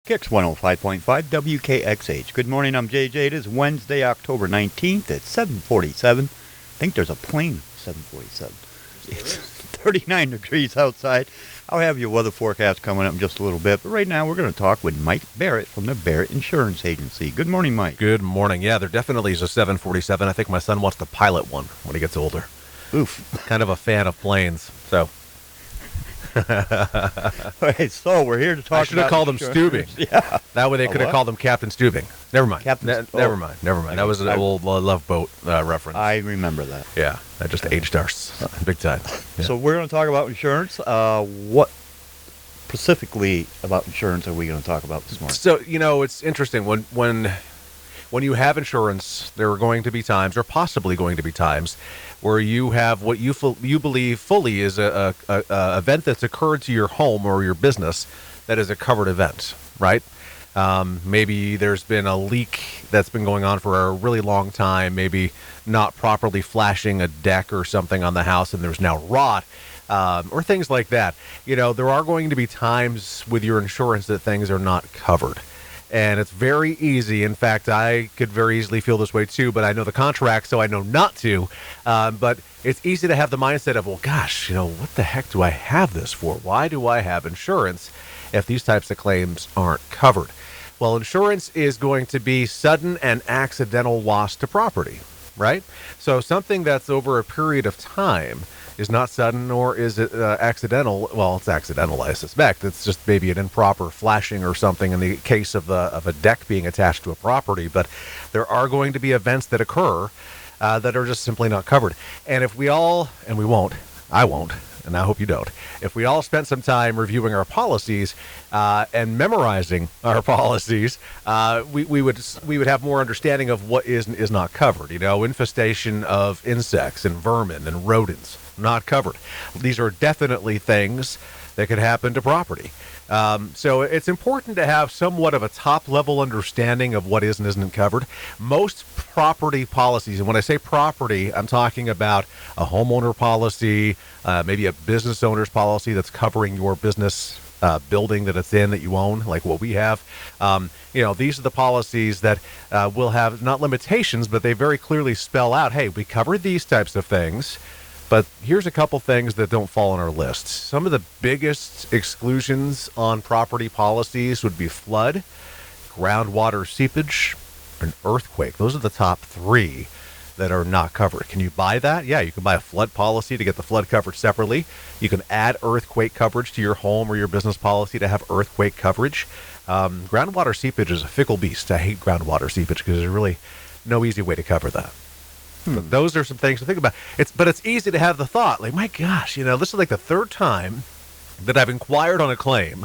Kicks 105.5 WKXH. Good morning, I'm JJ. It is Wednesday, October 19th at 7:47. I think there's a plane, 7:47. It's 39 degrees outside. I'll have your weather forecast coming up in just a little bit, but right now we're going to talk with Mike Barrett from the Barrett Insurance Agency. Good morning, Mike. Good morning. Yeah, there definitely is a 747. I think my son wants to pilot one when he gets older. Oof. Kind of a fan of planes, so. All right, so we're here to talk I should have called him Stubing. Yeah. That way they could have called him Captain Stubing. Never mind. Never mind. That was an old Love Boat reference. I remember that. Yeah, that just aged us big time. Yeah. So we're going to talk about insurance. What specifically about insurance are we going to talk about this morning? So, it's interesting. When you have insurance, there are going to be times, or possibly going to be times, where you have what you believe fully is a event that's occurred to your home or your business that is a covered event, right? Maybe there's been a leak that's been going on for a really long time, maybe not properly flashing a deck or something on the house and there's now rot, or things like that. There are going to be times with your insurance that things are not covered. And it's very easy. In fact, I could very easily feel this way too, but I know the contract, so I know not to. But it's easy to have the mindset of, well, gosh, what the heck do I have this for? Why do I have insurance if these types of claims aren't covered? Well, insurance is going to be sudden and accidental loss to property, right? So something that's over a period of time is not sudden, nor is it accidental. Well, it's accidental, I suspect. It's just maybe an improper flashing or something in the case of a deck being attached to a property. But there are going to be events that occur that are just simply not covered. And if we all, and we won't, I won't, and I hope you don't, if we all spent some time reviewing our policies and memorizing our policies, we would have more understanding of what is not covered. Infestation of insects and vermin and rodents, not covered. These are definitely things that could happen to property. So it's important to have somewhat of a top-level understanding of what is and isn't covered. Most property policies, and when I say property, I'm talking about a homeowner policy, maybe a business owner's policy that's covering your business building that it's in, that you own, like what we have. These are the policies that will have not limitations, but they very clearly spell out, hey, we cover these types of things, but here's a couple things that don't fall on our list. Some of the biggest exclusions on property policies would be flood, groundwater seepage, and earthquake. Those are the top three that are not covered. Can you buy that? Yeah, you can buy a flood policy to get the flood coverage separately. You can add earthquake coverage to your home or your business policy to have earthquake coverage. Groundwater seepage is a fickle beast. I hate groundwater seepage because there's really no easy way to cover that. But those are some things to think about. But it's easy to have the thought, like, my gosh, this is like the third time that I've inquired on a claim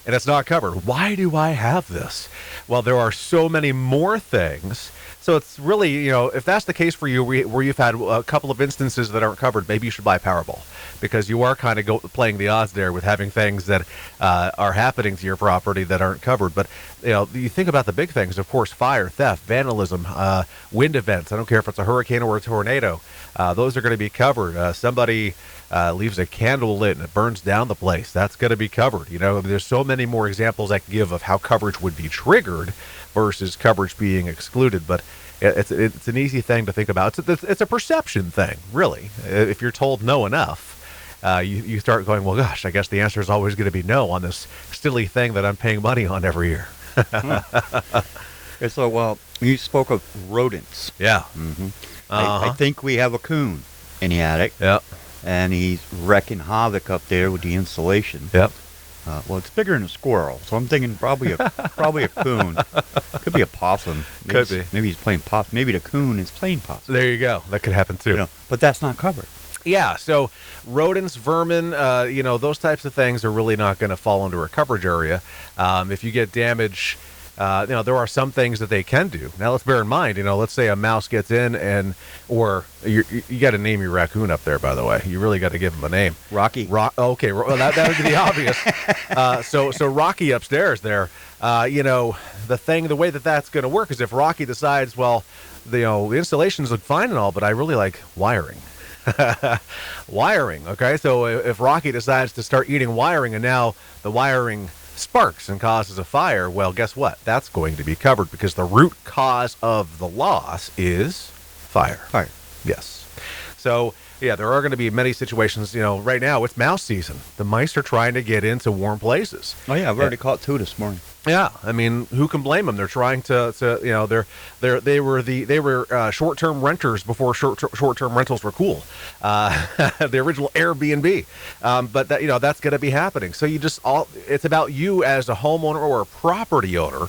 and it's not covered. Why do I have this? Well, there are so many more things. So it's really, if that's the case for you, where you've had a couple of instances that aren't covered, maybe you should buy Powerball, because you are kind of playing the odds there with having things that are happening to your property that aren't covered. But, you think about the big things, of course, fire, theft, vandalism, wind events. I don't care if it's a hurricane or a tornado. Those are going to be covered. Somebody leaves a candle lit and it burns down the place. That's going to be covered. There's so many more examples I can give of how coverage would be triggered versus coverage being excluded. But it's an easy thing to think about. It's a perception thing, really. If you're told no enough, you start going, well, gosh, I guess the answer is always going to be no on this silly thing that I'm paying money on every year. So, you spoke of rodents. Yeah. Mm-hmm. I think we have a coon in the attic. Yep. And he's wrecking havoc up there with the insulation. Yep. It's bigger than a squirrel, so I'm thinking probably a coon. Could be a possum. Maybe he's playing possum. Maybe the coon is playing possum. There you go. That could happen too. But that's not covered. Yeah. So rodents, vermin, those types of things are really not going to fall into our coverage area. If you get damage. There are some things that they can do. Now, let's bear in mind, let's say a mouse gets in or you got to name your raccoon up there, by the way. You really got to give him a name. Rocky. Okay, well, that would be the obvious. So Rocky upstairs there, the way that's going to work is if Rocky decides, well, the installations look fine and all, but I really like wiring. Wiring, okay? So if Rocky decides to start eating wiring and now the wiring sparks and causes a fire, well, guess what? That's going to be covered because the root cause of the loss is fire. Fire. Yes. So, yeah, there are going to be many situations. Right now it's mouse season. The mice are trying to get into warm places. Oh yeah, I've already caught 2 this morning. Yeah, I mean, who can blame them? They're trying to they were short-term renters before short-term rentals were cool. The original Airbnb, but that's going to be happening. So it's about you as a homeowner or a property owner,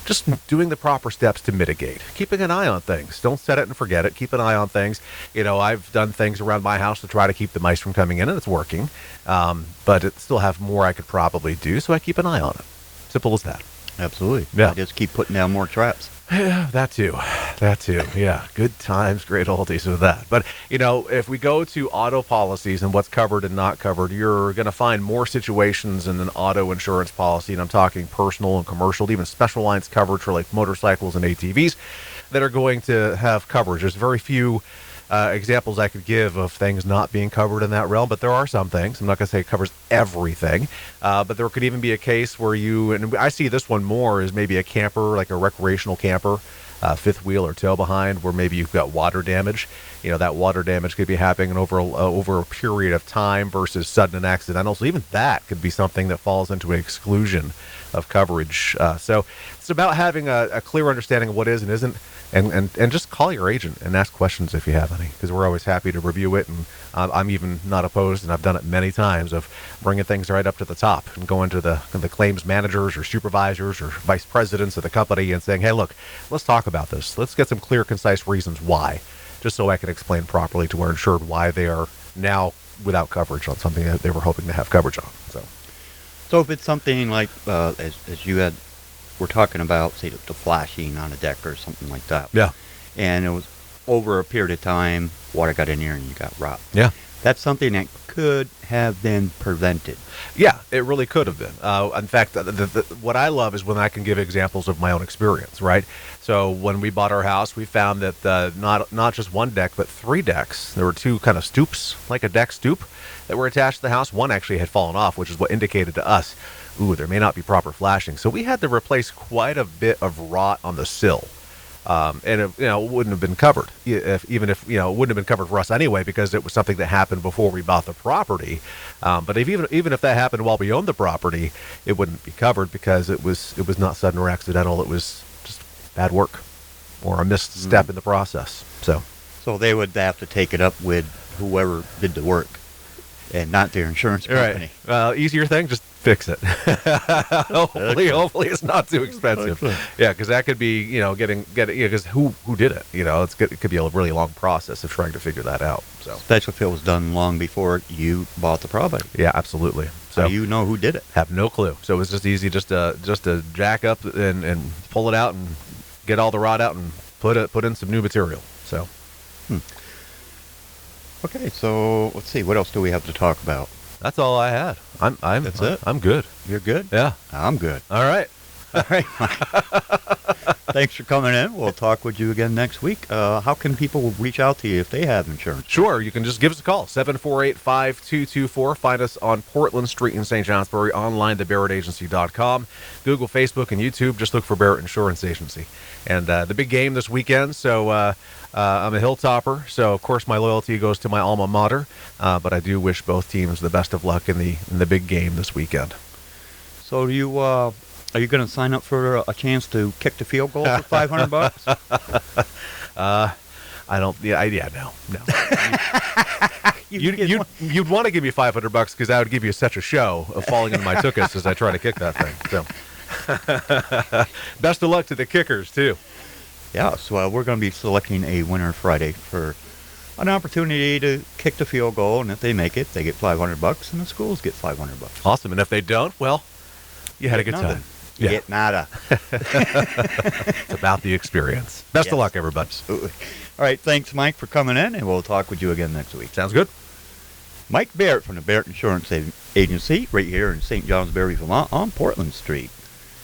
just doing the proper steps to mitigate, keeping an eye on things. Don't set it and forget it. Keep an eye on things. I've done things around my house to try to keep the mice from coming in, and it's working. But it still have more I could probably do, so I keep an eye on it. Simple as that. Absolutely. Yeah. I just keep putting down more traps. Yeah, that too. Yeah, good times, great oldies with that. But, if we go to auto policies and what's covered and not covered, you're going to find more situations in an auto insurance policy, and I'm talking personal and commercial, even special lines coverage for like motorcycles and ATVs that are going to have coverage. There's very few examples I could give of things not being covered in that realm, but there are some things. I'm not going to say it covers everything, but there could even be a case where and I see this one more as maybe a camper, like a recreational camper, fifth wheel or tow behind, where maybe you've got water damage. That water damage could be happening over a period of time versus sudden and accidental. So even that could be something that falls into an exclusion of coverage. So it's about having a clear understanding of what is and isn't. And just call your agent and ask questions if you have any, because we're always happy to review it. And I'm even not opposed, and I've done it many times, of bringing things right up to the top and going to the claims managers or supervisors or vice presidents of the company and saying, hey, look, let's talk about this. Let's get some clear, concise reasons why, just so I can explain properly to our insured why they are now without coverage on something that they were hoping to have coverage on. So if it's something like, as you we're talking about, say, the flashing on a deck or something like that. Yeah. And it was over a period of time, water got in here and you got robbed. Yeah. That's something that could have been prevented. Yeah, it really could have been. In fact, what I love is when I can give examples of my own experience, right? So when we bought our house, we found that not just one deck, but 3 decks. There were 2 kind of stoops, like a deck stoop, that were attached to the house. One actually had fallen off, which is what indicated to us, there may not be proper flashing. So we had to replace quite a bit of rot on the sill. And it wouldn't have been covered, even if it wouldn't have been covered for us anyway, because it was something that happened before we bought the property. But even if that happened while we owned the property, it wouldn't be covered because it was not sudden or accidental. It was just bad work or a missed step in the process. So they would have to take it up with whoever did the work, and not their insurance company. Right. Easier thing, just fix it. Hopefully it's not too expensive. Excellent. Yeah, because that could be, getting because who did it? It could be a really long process of trying to figure that out. So especially if it was done long before you bought the property. Yeah, absolutely. So how do you know who did it? Have no clue. So it was just easy, just to jack up and pull it out and get all the rot out and put in some new material. So. Okay, so let's see. What else do we have to talk about? That's all I had. That's it. I'm good. You're good? Yeah. I'm good. All right. All right. Thanks for coming in. We'll talk with you again next week. How can people reach out to you if they have insurance? Sure. You can just give us a call, 748-5224. Find us on Portland Street in St. Johnsbury, online, thebarrettagency.com, Google, Facebook, and YouTube. Just look for Barrett Insurance Agency. And the big game this weekend, so I'm a Hilltopper, so of course my loyalty goes to my alma mater, but I do wish both teams the best of luck in the big game this weekend. So are you going to sign up for a chance to kick the field goal for $500? I don't. No. You'd want to give me $500 because I would give you such a show of falling into my tuchus as I try to kick that thing. So. Best of luck to the kickers too. Yeah, so we're going to be selecting a winner Friday for an opportunity to kick the field goal, and if they make it, they get $500, and the schools get $500. Awesome, and if they don't, well, you had a good time. You get nada. It's about the experience. Best of luck, everybody. Absolutely. All right, thanks, Mike, for coming in, and we'll talk with you again next week. Sounds good. Mike Barrett from the Barrett Insurance Agency, right here in St. Johnsbury, Vermont, on Portland Street.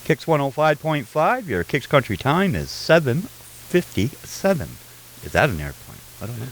Kicks 105.5. Your Kicks Country time is 7:57. Is that an airplane? I don't know.